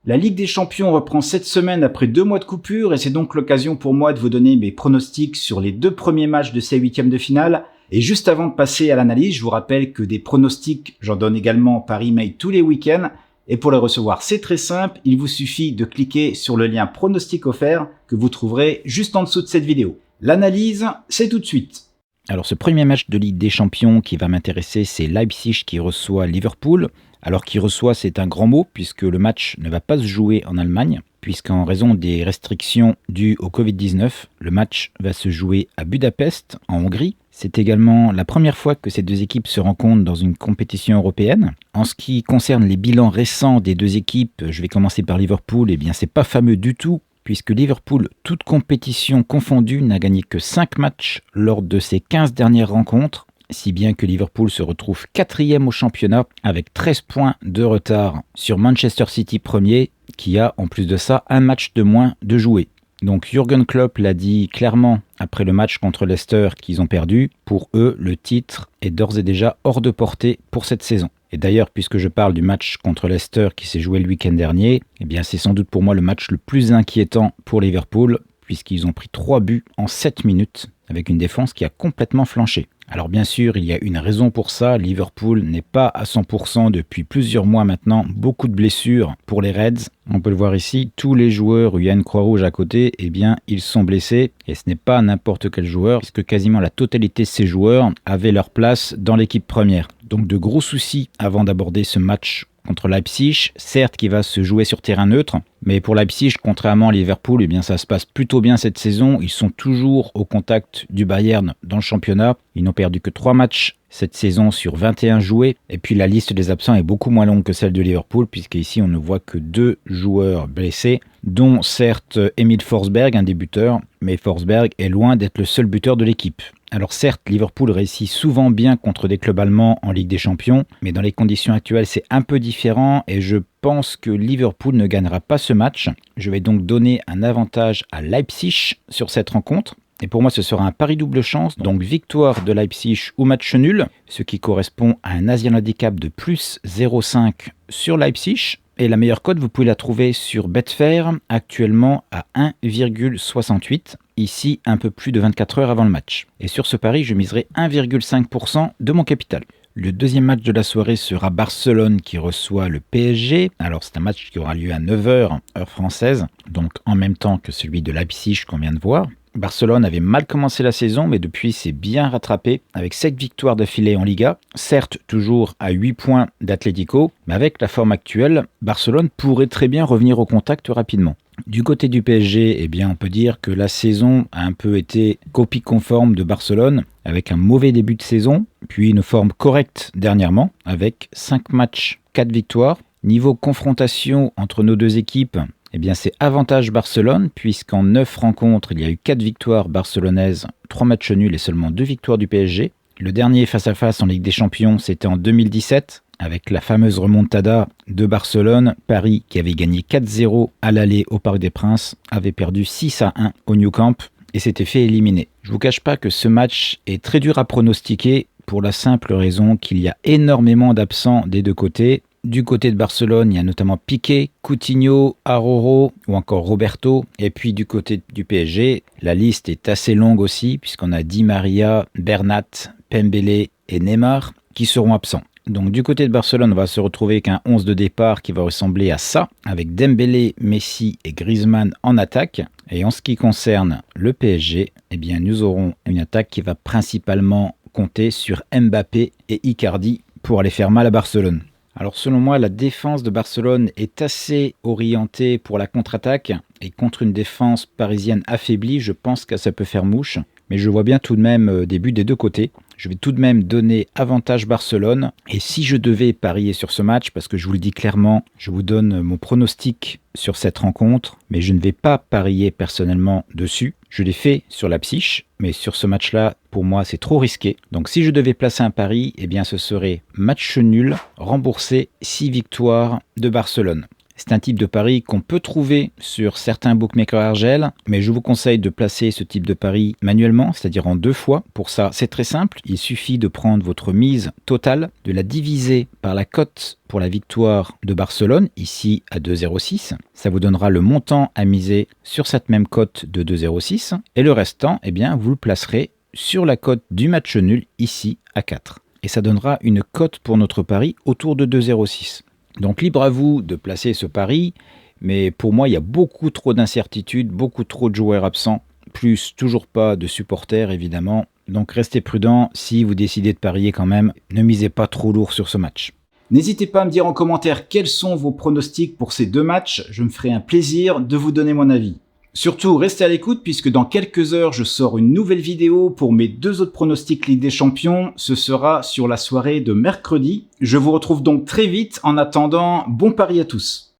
La Ligue des Champions reprend cette semaine après 2 mois de coupure et c'est donc l'occasion pour moi de vous donner mes pronostics sur les 2 premiers matchs de ces huitièmes de finale. Et juste avant de passer à l'analyse, je vous rappelle que des pronostics, j'en donne également par email tous les week-ends. Et pour les recevoir, c'est très simple, il vous suffit de cliquer sur le lien pronostic offert que vous trouverez juste en dessous de cette vidéo. L'analyse, c'est tout de suite. Alors ce premier match de Ligue des Champions qui va m'intéresser, c'est Leipzig qui reçoit Liverpool. Alors qui reçoit, c'est un grand mot puisque le match ne va pas se jouer en Allemagne, puisqu'en raison des restrictions dues au Covid-19, le match va se jouer à Budapest, en Hongrie. C'est également la première fois que ces deux équipes se rencontrent dans une compétition européenne. En ce qui concerne les bilans récents des deux équipes, je vais commencer par Liverpool, eh bien c'est pas fameux du tout, puisque Liverpool, toute compétition confondue, n'a gagné que 5 matchs lors de ses 15 dernières rencontres, si bien que Liverpool se retrouve 4e au championnat avec 13 points de retard sur Manchester City premier, qui a en plus de ça un match de moins de jouer. Donc Jürgen Klopp l'a dit clairement après le match contre Leicester qu'ils ont perdu. Pour eux, le titre est d'ores et déjà hors de portée pour cette saison. Et d'ailleurs, puisque je parle du match contre Leicester qui s'est joué le week-end dernier, eh bien c'est sans doute pour moi le match le plus inquiétant pour Liverpool, puisqu'ils ont pris 3 buts en 7 minutes, avec une défense qui a complètement flanché. Alors bien sûr, il y a une raison pour ça, Liverpool n'est pas à 100% depuis plusieurs mois maintenant, beaucoup de blessures pour les Reds. On peut le voir ici, tous les joueurs où il y a une croix-rouge à côté, eh bien ils sont blessés, et ce n'est pas n'importe quel joueur, puisque quasiment la totalité de ces joueurs avaient leur place dans l'équipe première. Donc de gros soucis avant d'aborder ce match contre Leipzig, certes qui va se jouer sur terrain neutre, mais pour Leipzig, contrairement à Liverpool, eh bien ça se passe plutôt bien cette saison. Ils sont toujours au contact du Bayern dans le championnat. Ils n'ont perdu que 3 matchs cette saison sur 21 joués. Et puis la liste des absents est beaucoup moins longue que celle de Liverpool, puisqu'ici on ne voit que 2 joueurs blessés, dont certes Emil Forsberg, un des buteurs, mais Forsberg est loin d'être le seul buteur de l'équipe. Alors certes, Liverpool réussit souvent bien contre des clubs allemands en Ligue des Champions, mais dans les conditions actuelles, c'est un peu différent et je pense que Liverpool ne gagnera pas ce match. Je vais donc donner un avantage à Leipzig sur cette rencontre. Et pour moi, ce sera un pari double chance, donc victoire de Leipzig ou match nul, ce qui correspond à un Asian Handicap de plus 0,5 sur Leipzig. Et la meilleure cote, vous pouvez la trouver sur Betfair, actuellement à 1,68. Ici, un peu plus de 24 heures avant le match. Et sur ce pari, je miserai 1,5% de mon capital. Le deuxième match de la soirée sera Barcelone qui reçoit le PSG. Alors c'est un match qui aura lieu à 9h, heure française, donc en même temps que celui de Leipzig qu'on vient de voir. Barcelone avait mal commencé la saison, mais depuis s'est bien rattrapé avec 7 victoires d'affilée en Liga. Certes, toujours à 8 points d'Atlético, mais avec la forme actuelle, Barcelone pourrait très bien revenir au contact rapidement. Du côté du PSG, eh bien, on peut dire que la saison a un peu été copie conforme de Barcelone, avec un mauvais début de saison, puis une forme correcte dernièrement, avec 5 matchs, 4 victoires. Niveau confrontation entre nos deux équipes, eh bien c'est avantage Barcelone, puisqu'en 9 rencontres, il y a eu 4 victoires barcelonaises, 3 matchs nuls et seulement 2 victoires du PSG. Le dernier face-à-face en Ligue des Champions, c'était en 2017, avec la fameuse remontada de Barcelone. Paris, qui avait gagné 4-0 à l'aller au Parc des Princes, avait perdu 6-1 au Nou Camp et s'était fait éliminer. Je ne vous cache pas que ce match est très dur à pronostiquer pour la simple raison qu'il y a énormément d'absents des deux côtés. Du côté de Barcelone, il y a notamment Piqué, Coutinho, Aroro ou encore Roberto. Et puis du côté du PSG, la liste est assez longue aussi, puisqu'on a Di Maria, Bernat, Pembele et Neymar qui seront absents. Donc du côté de Barcelone, on va se retrouver avec un 11 de départ qui va ressembler à ça, avec Dembélé, Messi et Griezmann en attaque. Et en ce qui concerne le PSG, eh bien nous aurons une attaque qui va principalement compter sur Mbappé et Icardi pour aller faire mal à Barcelone. Alors selon moi, la défense de Barcelone est assez orientée pour la contre-attaque et contre une défense parisienne affaiblie, je pense que ça peut faire mouche. Mais je vois bien tout de même des buts des deux côtés. Je vais tout de même donner avantage Barcelone. Et si je devais parier sur ce match, parce que je vous le dis clairement, je vous donne mon pronostic sur cette rencontre, mais je ne vais pas parier personnellement dessus. Je l'ai fait sur Leipzig, mais sur ce match-là, pour moi, c'est trop risqué. Donc si je devais placer un pari, eh bien ce serait match nul, remboursé 6 victoires de Barcelone. C'est un type de pari qu'on peut trouver sur certains bookmakers RGL, mais je vous conseille de placer ce type de pari manuellement, c'est-à-dire en 2 fois. Pour ça, c'est très simple. Il suffit de prendre votre mise totale, de la diviser par la cote pour la victoire de Barcelone, ici à 2,06. Ça vous donnera le montant à miser sur cette même cote de 2,06. Et le restant, eh bien, vous le placerez sur la cote du match nul, ici à 4. Et ça donnera une cote pour notre pari autour de 2,06. Donc libre à vous de placer ce pari, mais pour moi il y a beaucoup trop d'incertitudes, beaucoup trop de joueurs absents, plus toujours pas de supporters évidemment. Donc restez prudents, si vous décidez de parier quand même, ne misez pas trop lourd sur ce match. N'hésitez pas à me dire en commentaire quels sont vos pronostics pour ces 2 matchs, je me ferai un plaisir de vous donner mon avis. Surtout, restez à l'écoute puisque dans quelques heures, je sors une nouvelle vidéo pour mes 2 autres pronostics Ligue des Champions. Ce sera sur la soirée de mercredi. Je vous retrouve donc très vite. En attendant, bon pari à tous.